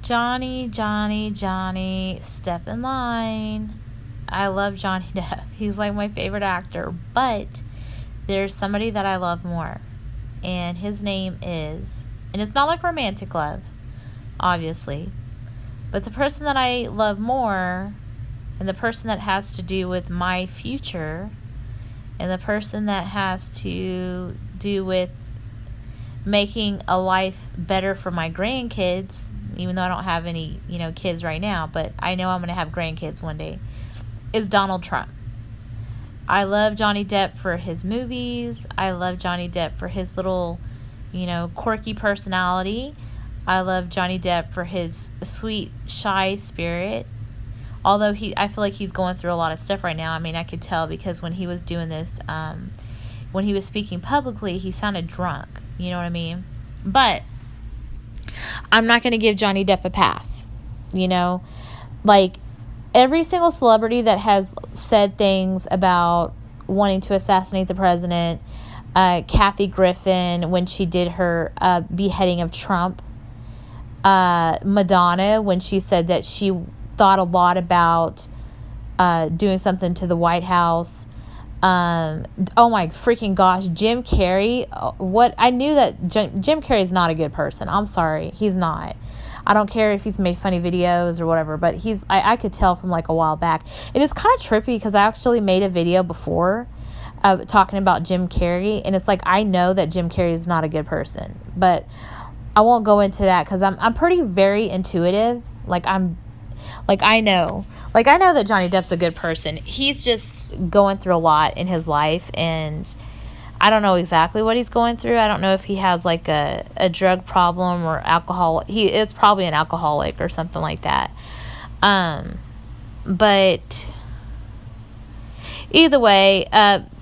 Johnny, step in line. I love Johnny Depp. He's like my favorite actor. But there's somebody that I love more. And his name is, and it's not like romantic love, obviously. But the person that I love more, and the person that has to do with my future, and the person that has to do with making a life better for my grandkids, even though I don't have any, kids right now, but I know I'm going to have grandkids one day, is Donald Trump. I love Johnny Depp for his movies. I love Johnny Depp for his little, quirky personality. I love Johnny Depp for his sweet, shy spirit. Although I feel like he's going through a lot of stuff right now. I mean, I could tell because when he was doing this, when he was speaking publicly, he sounded drunk. You know what I mean? But I'm not going to give Johnny Depp a pass. Like every single celebrity that has said things about wanting to assassinate the president, Kathy Griffin when she did her beheading of Trump, Madonna when she said that she thought a lot about doing something to the White House. Oh my freaking gosh, Jim Carrey. I knew that Jim Carrey is not a good person. I'm sorry, he's not. I don't care if he's made funny videos or whatever, but I could tell from like a while back. It is kind of trippy because I actually made a video before talking about Jim Carrey, and it's like I know that Jim Carrey is not a good person, but I won't go into that because I'm pretty very intuitive. I know that Johnny Depp's a good person. He's just going through a lot in his life, and I don't know exactly what he's going through. I don't know if he has like a drug problem or alcohol. He is probably an alcoholic or something like that. But either way,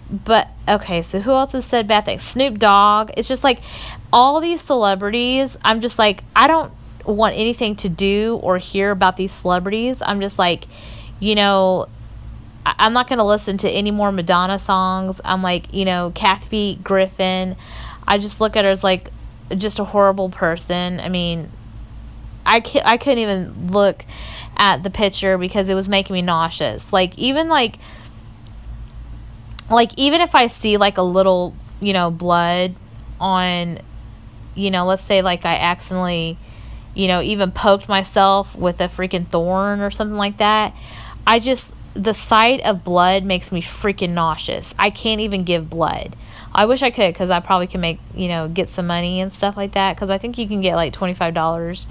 but okay, so who else has said bad things? Snoop Dogg. It's just like all these celebrities, I'm just like, I don't want anything to do or hear about these celebrities. I'm just like, I'm not going to listen to any more Madonna songs. I'm like, Kathy Griffin, I just look at her as like just a horrible person. I mean, I couldn't even look at the picture because it was making me nauseous. Even if I see like a little, blood on, let's say like I accidentally, even poked myself with a freaking thorn or something like that. The sight of blood makes me freaking nauseous. I can't even give blood. I wish I could because I probably can make, get some money and stuff like that. Because I think you can get like $25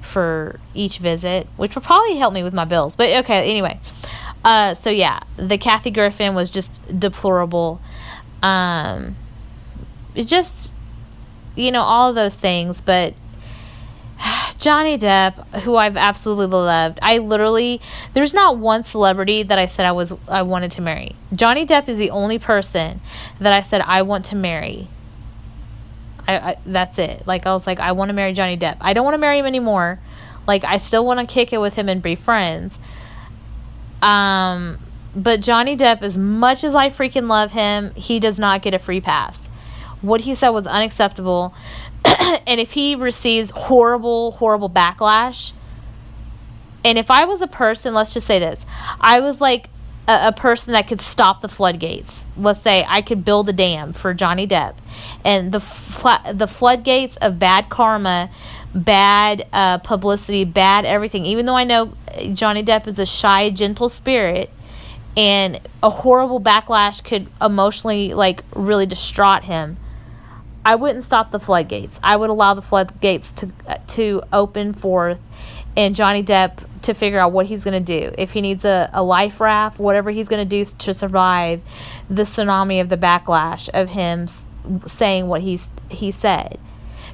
for each visit, which would probably help me with my bills. But okay, anyway. So yeah, the Kathy Griffin was just deplorable. It just, all of those things. But Johnny Depp, who I've absolutely loved. There's not one celebrity that I said I wanted to marry. Johnny Depp is the only person that I said I want to marry. That's it. I was like, I want to marry Johnny Depp. I don't want to marry him anymore. I still want to kick it with him and be friends. But Johnny Depp, as much as I freaking love him, he does not get a free pass. What he said was unacceptable. And if he receives horrible, horrible backlash, and if I was a person, let's just say this, I was like a person that could stop the floodgates. Let's say I could build a dam for Johnny Depp, and the floodgates of bad karma, bad publicity, bad everything. Even though I know Johnny Depp is a shy, gentle spirit, and a horrible backlash could emotionally really distraught him, I wouldn't stop the floodgates. I would allow the floodgates to open forth, and Johnny Depp to figure out what he's going to do. If he needs a life raft, whatever he's going to do to survive the tsunami of the backlash of him saying what he said.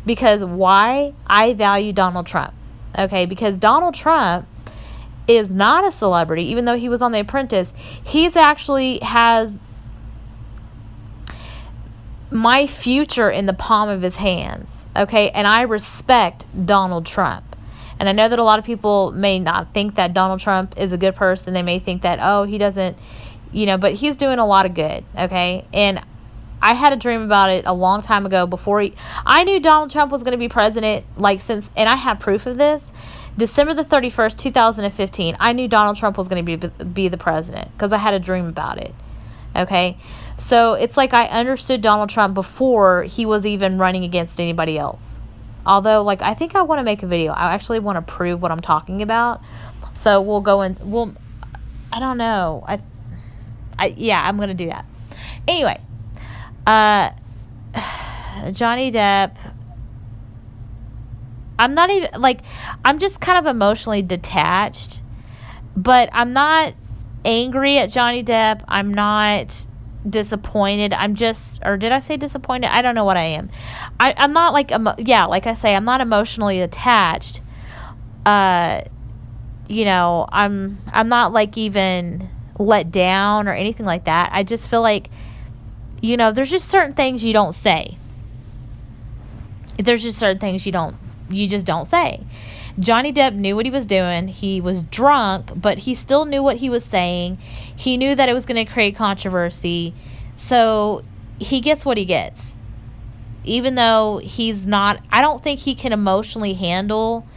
Because why? I value Donald Trump. Okay? Because Donald Trump is not a celebrity, even though he was on The Apprentice. He's actually has my future in the palm of his hands, okay? And I respect Donald Trump. And I know that a lot of people may not think that Donald Trump is a good person. They may think that, oh, he doesn't, but he's doing a lot of good, okay? And I had a dream about it a long time ago I knew Donald Trump was going to be president, and I have proof of this, December the 31st, 2015, I knew Donald Trump was going to be the president because I had a dream about it. Okay? So it's like I understood Donald Trump before he was even running against anybody else. Although, like, I think I want to make a video. I actually want to prove what I'm talking about. So we'll go in. I don't know. Yeah, I'm going to do that. Anyway, Johnny Depp. I'm not even, like, I'm just kind of emotionally detached, but I'm not angry at Johnny Depp. I'm not disappointed. I'm just, or did I say disappointed? I don't know what I am. I'm not like, like I say, I'm not emotionally attached. You know, I'm not like even let down or anything like that. I just feel like, you know, there's just certain things you don't say. There's just certain things you just don't say. Johnny Depp knew what he was doing. He was drunk, but he still knew what he was saying. He knew that it was going to create controversy. So he gets what he gets. Even though he's not, I don't think he can emotionally handle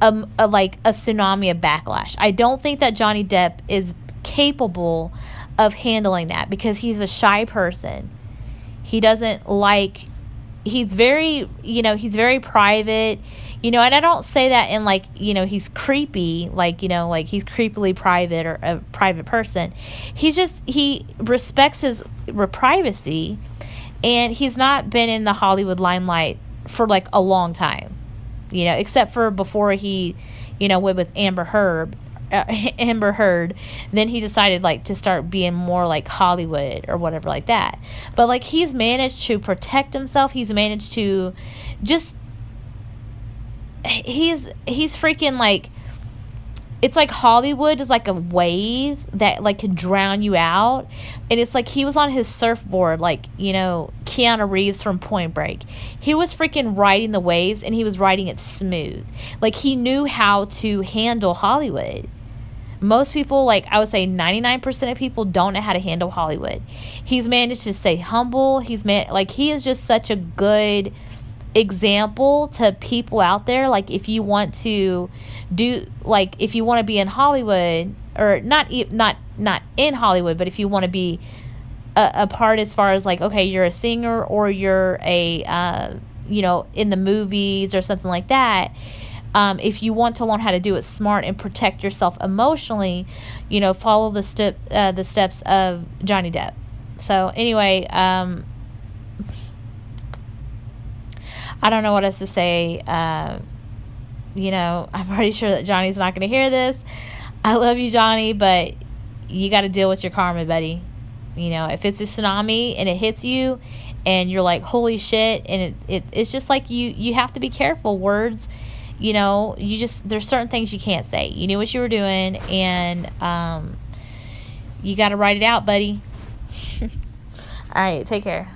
a tsunami of backlash. I don't think that Johnny Depp is capable of handling that because he's a shy person. He doesn't like, he's very private, you know, and I don't say that in like, you know, he's creepy, like, you know, like he's creepily private or a private person. He respects his privacy, and he's not been in the Hollywood limelight for like a long time, you know, except for before he, you know, went with Amber Heard. Then he decided like to start being more like Hollywood or whatever like that. But like he's managed to protect himself. He's managed to just, he's freaking like, it's like Hollywood is like a wave that like can drown you out. And it's like he was on his surfboard, like, you know, Keanu Reeves from Point Break. He was freaking riding the waves, and he was riding it smooth. Like he knew how to handle Hollywood. Most people, like I would say 99% of people don't know how to handle Hollywood. He's managed to stay humble. He is just such a good example to people out there. Like if you want to if you want to be in Hollywood, or not in Hollywood, but if you want to be a part as far as like, okay, you're a singer or you're a, you know, in the movies or something like that. If you want to learn how to do it smart and protect yourself emotionally, you know, follow the steps of Johnny Depp. So anyway, I don't know what else to say. You know, I'm pretty sure that Johnny's not going to hear this. I love you, Johnny, but you got to deal with your karma, buddy. You know, if it's a tsunami and it hits you and you're like, holy shit, and it's just like you have to be careful. Words, you know, there's certain things you can't say. You knew what you were doing, and you got to write it out, buddy. All right, take care.